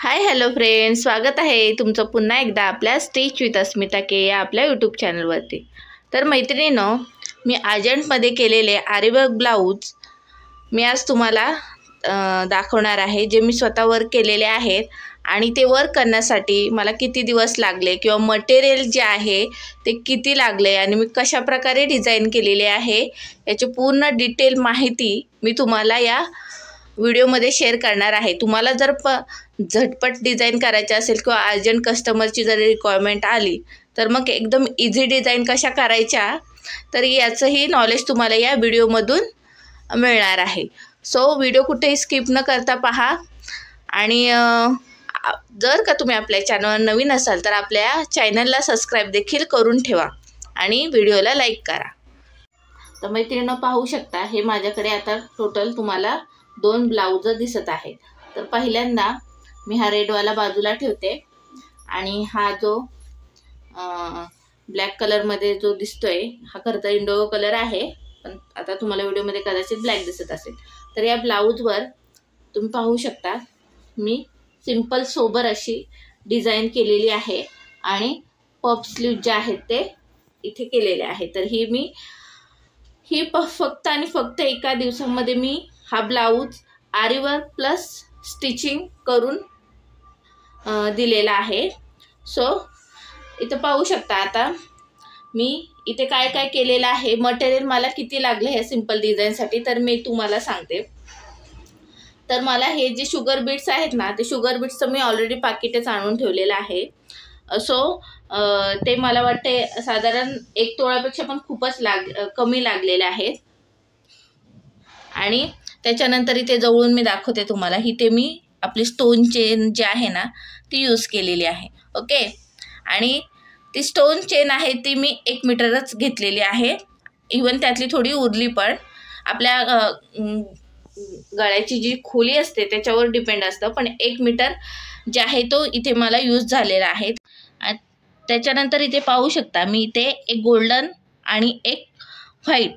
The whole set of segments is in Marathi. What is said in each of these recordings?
हाय हॅलो फ्रेंड्स, स्वागत आहे तुमचं पुन्हा एकदा आपल्या स्टिच विथ अस्मिता के या आपल्या यूट्यूब चॅनलवरती। तर मैत्रिणींनो, मी अर्जंटमध्ये केलेले आरीवर्क ब्लाऊज मी आज तुम्हाला दाखवणार आहे, जे मी स्वतः वर्क केलेले आहेत आणि ते वर्क करण्यासाठी मला किती दिवस लागले किंवा मटेरियल जे आहे ते किती लागले आणि मी कशा प्रकारे डिझाइन केलेले आहे याची पूर्ण डिटेल माहिती मी तुम्हाला या व्हिडिओमध्ये शेअर करणार आहे। तुम्हाला जर झटपट डिझाइन करायचे असेल किंवा अर्जंट कस्टमरची जर रिक्वायरमेंट आली तर मग एकदम इझी डिझाइन कशा करायच्या तर याचंही नॉलेज तुम्हाला या व्हिडिओमधून मिळणार आहे। सो व्हिडिओ कुठेही स्किप न करता पहा आणि जर का तुम्ही आपल्या चॅनलवर नवीन असाल तर आपल्या चॅनलला सबस्क्राइब देखील करून ठेवा आणि व्हिडिओला लाईक करा। तर मैत्रिणींनो, पाहू शकता हे माझ्याकडे आता टोटल तुम्हाला 2 ब्लाउज दिसत आहेत। तर पहिल्यांदा मी हा रेडवाला बाजूला ठेवते आणि हा जो ब्लॅक कलरमध्ये जो दिसतोय हा खरं तर इंडिगो कलर आहे, पण आता तुम्हाला व्हिडिओमध्ये कदाचित ब्लॅक दिसत असेल। तर या ब्लाऊजवर तुम्ही पाहू शकता मी सिंपल सोबर अशी डिझाइन केलेली आहे आणि पफ स्लीव जे आहेत ते इथे केलेले आहे। तर ही फक्त आणि फक्त एका दिवसामध्ये मी हा ब्लाऊज आरीवर्क प्लस स्टिचिंग करून दिलेला आहे। सो इथे पाहू शकता आता मी इथे काय काय केलेलं आहे, मटेरियल मला किती लागले हे सिंपल डिझाइनसाठी तर मी तुम्हाला सांगते। तर मला हे जे शुगर बीट्स आहेत ना, ते शुगर बीट्सचं मी ऑलरेडी पाकिटच आणून ठेवलेलं आहे। सो ते मला वाटते साधारण 1 तोळ्यापेक्षा पण खूपच कमी लागलेले आहेत। आणि त्याच्यानंतर इथे जवळून मी दाखवते तुम्हाला, इथे मी आपली स्टोन चेन जी आहे ना ती यूज केलेली आहे। ओके, आणि ती स्टोन चेन आहे ती मी 1 मीटरच घेतलेली आहे। इवन त्यातली थोडी उरली पण आपल्या गळ्याची जी खोली असते त्याच्यावर डिपेंड असतं, पण 1 मीटर जे आहे तो इथे मला यूज झालेला आहे। त्याच्यानंतर इथे पाहू शकता मी इथे एक गोल्डन आणि एक व्हाईट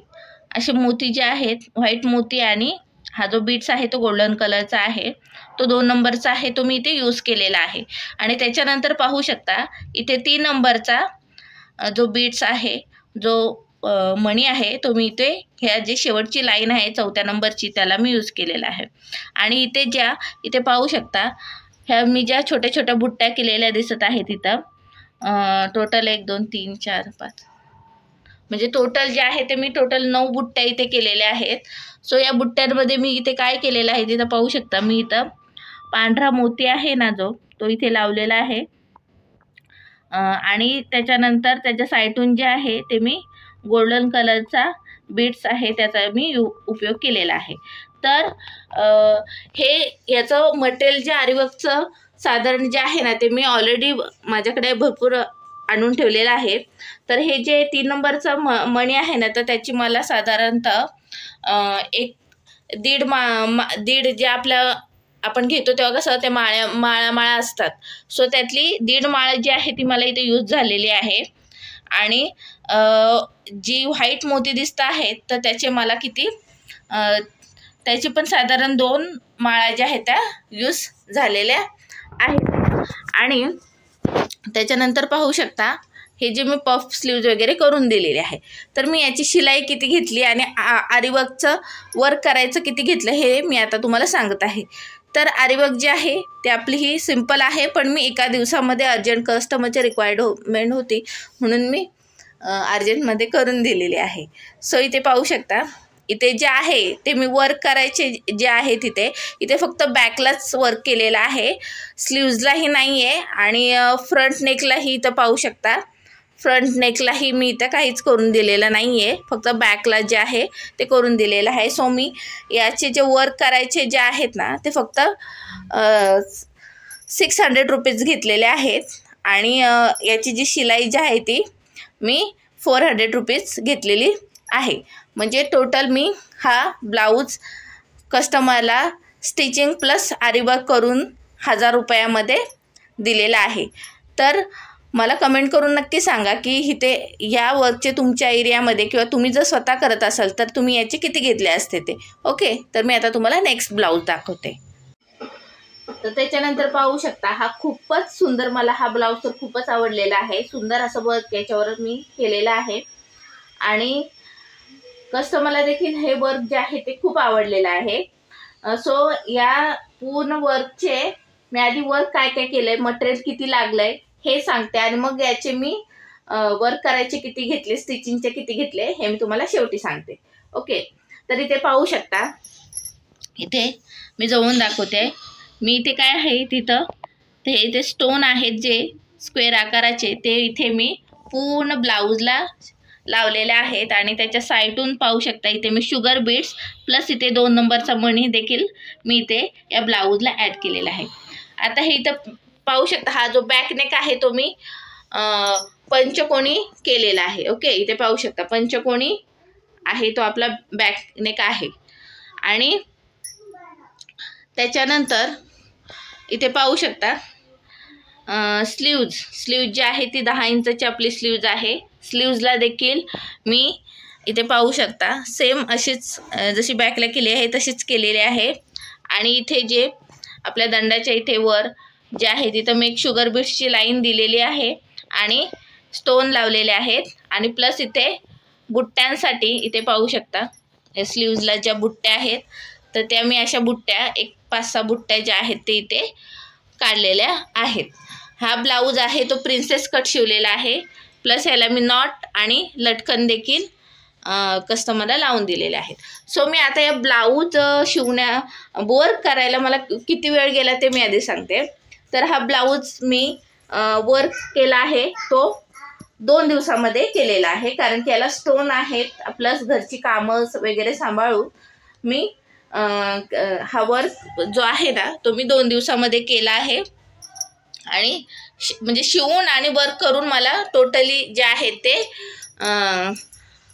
असे मोती जे आहेत, व्हाईट मोती आणि हा जो बीट्स आहे तो गोल्डन कलरचा आहे, तो 2 नंबरचा आहे, तो मी इथे यूज केलेला आहे। आणि त्याच्यानंतर पाहू शकता इथे 3 नंबरचा जो बीट्स आहे, जो मणी आहे, तो मी इथे ह्या जी शेवटची लाईन आहे 4थ्या नंबरची त्याला मी यूज केलेला आहे। आणि इथे पाहू शकता ह्या मी ज्या छोट्या छोट्या बुट्ट्या केलेल्या दिसत आहेत इथं, टोटल 1 2 3 4 5 म्हणजे टोटल जे आहे ते मी टोटल 9 बुट्ट्या इथे केलेल्या आहेत। सो या बुट्ट्यांमध्ये मी इथे काय केलेलं आहे तिथं पाहू शकता मी इथं पांढरा मोती आहे ना जो तो इथे लावलेला आहे आणि त्याच्यानंतर त्याच्या साईडून जे आहे ते मी गोल्डन कलरचा बीट्स आहे त्याचा मी उपयोग केलेला आहे। तर हे याचं मटेरियल जे आरीवर्कचं साधारण जे आहे ना ते मी ऑलरेडी माझ्याकडे भरपूर आणून ठेवलेलं आहे। तर हे जे 3 नंबरचा मणी आहे ना तर त्याची मला साधारणतः दीड जे आपण घेतो तेव्हा कसं ते माळा असतात, सो त्यातली 1.5 माळ जी आहे ती मला इथे यूज झालेली आहे। आणि जी व्हाईट मोती दिसत आहेत तर त्याचे मला किती त्याची पण साधारण 2 माळा ज्या आहेत त्या यूज झालेल्या आहेत। आणि त्याच्यानंतर पाहू शकता हे जे मी पफ स्लीव्ज वगैरे करून दिलेले आहे, तर मी याची शिलाई किती घेतली आणि आरीवर्कचं वर्क करायचं किती घेतलं हे मी आता तुम्हाला सांगत आहे। तर आरीवर्क जे आहे ते आपली ही सिंपल आहे, पण मी एका दिवसामध्ये अर्जंट कस्टमरची रिक्वायरमेंट होती म्हणून मी अर्जंटमध्ये करून दिलेली आहे। सो इथे पाहू शकता इथे जे आहे ते मी वर्क करायचे जे आहे इथे फक्त बॅकलाच वर्क केलेलं आहे, स्लीव्जलाही नाही आहे आणि फ्रंट नेकलाही इथं पाहू शकता फ्रंट नेकलाही मी इथं काहीच करून दिलेलं नाही आहे, फक्त बॅकला जे आहे ते करून दिलेलं आहे। सो मी याचे जे वर्क करायचे जे आहेत ना ते फक्त 600 रुपीज घेतलेले आहेत आणि याची जी शिलाई जी आहे ती मी 400 रुपीज घेतलेली आहे। म्हणजे टोटल मी हा ब्लाऊज कस्टमरला स्टिचिंग प्लस आरीवर्क करून 1000 रुपयामध्ये दिलेला आहे। तर मला कमेंट करून नक्की सांगा की इथे या वर्कचे तुमच्या एरियामध्ये किंवा तुम्ही जर स्वतः करत असाल तर तुम्ही याचे किती घेतले असते ते। ओके, तर मी आता तुम्हाला नेक्स्ट ब्लाऊज दाखवते। तर त्याच्यानंतर पाहू शकता हा खूपच सुंदर, मला हा ब्लाऊज तर खूपच आवडलेला आहे. सुंदर असं वर्क याच्यावर मी केलेलं आहे आणि कस्टमरला देखील हे वर्क जे आहे ते खूप आवडलेलं आहे. सो या पूर्ण वर्कचे मी आधी वर्क काय काय केलंय, मटेरियल किती लागलंय हे सांगते आणि मग याचे मी वर्क करायचे किती घेतले, स्टिचिंगचे किती घेतले हे मी तुम्हाला शेवटी सांगते. ओके, तर इथे पाहू शकता, इथे मी जवळून दाखवते. मी इथे काय आहे तिथं ते इथे स्टोन आहेत जे स्क्वेअर आकाराचे, ते इथे मी पूर्ण ब्लाऊजला लावलेले आहेत आणि त्याच्या साईडून पाहू शकता इथे मी शुगर बीड्स प्लस इथे 2 नंबरचा मणी देखील मी इथे या ब्लाऊजला ॲड केलेला आहे. आता हे इथं पाहू शकता हा जो बॅक नेक आहे तो मी पंचकोनी केलेला आहे. ओके, इथे पाहू शकता पंचकोनी आहे तो आपला बॅक नेक आहे. आणि त्याच्यानंतर इथे पाहू शकता स्लीव्ज जी आहे ती 10 इंचची आपली स्लीव्ज आहे. स्लीव्जला देखील मी इथे पाहू शकता सेम अशीच जशी बॅकला केली आहे तशीच केलेली आहे. आणि इथे जे आपल्या दंडाच्या इथे वर जे आहे तिथं मी एक शुगर बीड्सची लाईन दिलेली आहे आणि स्टोन लावलेले आहेत. आणि प्लस इथे बुट्ट्यांसाठी इथे पाहू शकता स्लीव्जला ज्या बुट्ट्या आहेत तर त्या मी अशा बुट्ट्या 5-6 बुट्ट्या ज्या आहेत ते इथे काढलेल्या आहेत. हा ब्लाऊज आहे तो प्रिन्सेस कट शिवलेला आहे. प्लस ह्याला मी नॉट आणि लटकन देखील कस्टमरला लावून दिलेले आहेत. सो मी आता या ब्लाऊज वर्क करायला मला किती वेळ गेला ते मी आधी सांगते. तर हा ब्लाऊज मी वर्क केला आहे तो 2 दिवसामध्ये केलेला आहे, कारण की याला स्टोन आहेत प्लस घरची कामं वगैरे सांभाळून मी हा वर्क जो आहे ना तो मी 2 दिवसामध्ये केला आहे. आणि म्हणजे शिवून आणि वर्क करून मला टोटली जे आहेत ते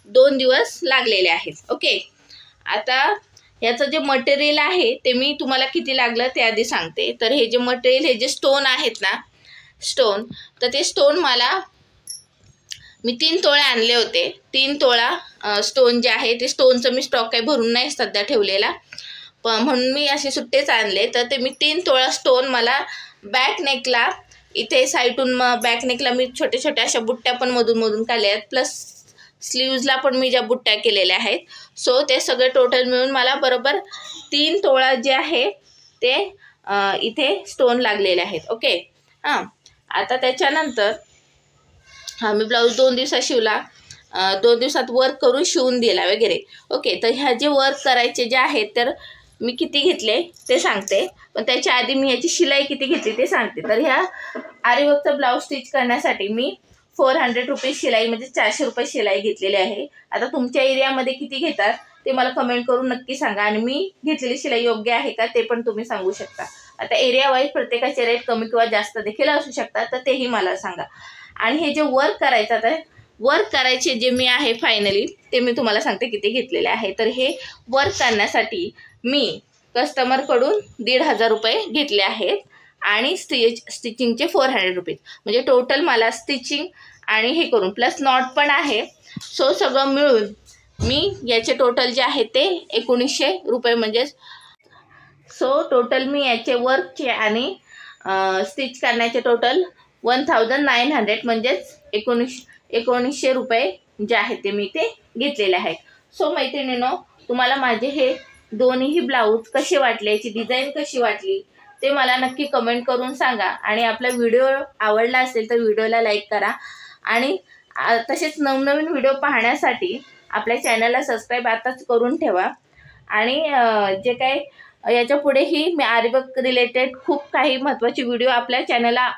2 दिवस लागलेले आहेत. ओके, आता याचं जे मटेरियल आहे ते मी तुम्हाला किती लागलं ते आधी सांगते. तर हे जे मटेरियल, हे जे स्टोन आहेत ना स्टोन, तर ते स्टोन मला मी 3 तोळे आणले होते. 3 तोळा स्टोन जे आहे ते स्टोनचं मी स्टॉक काही भरून नाही सध्या ठेवलेला, पण म्हणून मी असे सुट्टेच आणले. तर ते मी 3 तोळा स्टोन मला बॅक नेकला इथे साईडून बॅक नेकला मी छोट्या छोट्या अशा बुट्ट्या पण मधून काढल्या आहेत, प्लस स्लीव्जला पण मी ज्या बुट्ट्या केलेल्या आहेत. सो ते सगळे टोटल मिळून मला बरोबर 3 तोळा जे आहे ते इथे स्टोन लागलेले आहेत. ओके, हां, आता त्याच्यानंतर हा मी ब्लाऊज 2 दिवसात शिवला, 2 दिवसात वर्क करून शिवून दिला वगैरे. ओके, तर ह्या जे वर्क करायचे जे आहेत तर मी किती घेतले ते सांगते, पण त्याच्या आधी मी याची शिलाई किती घेतली ते सांगते. तर ह्या आरीवर्कचा ब्लाऊज स्टिच करण्यासाठी मी 400 रुपीज शिलाई म्हणजे 400 रुपये शिलाई घेतलेली आहे. आता तुमच्या एरियामध्ये किती घेतात ते मला कमेंट करून नक्की सांगा आणि मी घेतलेली शिलाई योग्य आहे का ते पण तुम्ही सांगू शकता. आता एरिया वाईज प्रत्येकाचे रेट कमी किंवा जास्त देखील असू शकतात, तर तेही मला सांगा. आणि हे जे वर्क करायचं, आता वर्क करायचे जे मी आहे फायनली ते मी तुम्हाला सांगते किती घेतलेले आहे. तर हे वर्क करण्यासाठी मी कस्टमरकडून 1,500 रुपये घेतले आहेत आणि स्टिचिंगचे 400 रुपीज, म्हणजे टोटल मला स्टिचिंग आणि हे करून प्लस नॉट पण आहे. सो सगळं मिळून मी याचे टोटल जे आहे ते 1900 रुपये, म्हणजे सो टोटल मी याचे वर्कचे आणि स्टिच करण्याचे टोटल 1900 म्हणजेच 1900 रुपये जे आहेत ते मी ते घेतलेले आहेत. सो मैत्रिणींनो, तुम्हाला माझे हे दोन्हीही ब्लाऊज कसे वाटले, याची डिझाईन कशी वाटली ते मला नक्की कमेंट करून सांगा. आणि आपला व्हिडिओ आवडला असेल तर व्हिडिओला लाईक करा आणि तसेच नवनवीन व्हिडिओ पाहण्यासाठी आपल्या चॅनलला सबस्क्राईब आताच करून ठेवा. आणि जे काही याच्या पुढेही मी आरीवर्क रिलेटेड खूप काही महत्त्वाचे व्हिडिओ आपल्या चॅनलला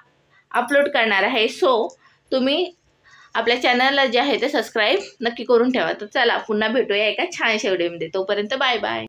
अपलोड करणार आहे. सो तुम्ही आपल्या चॅनलला जे आहे ते सबस्क्राईब नक्की करून ठेवा. तर चला पुन्हा भेटूया एका छानशा व्हिडिओमध्ये. तोपर्यंत बाय बाय.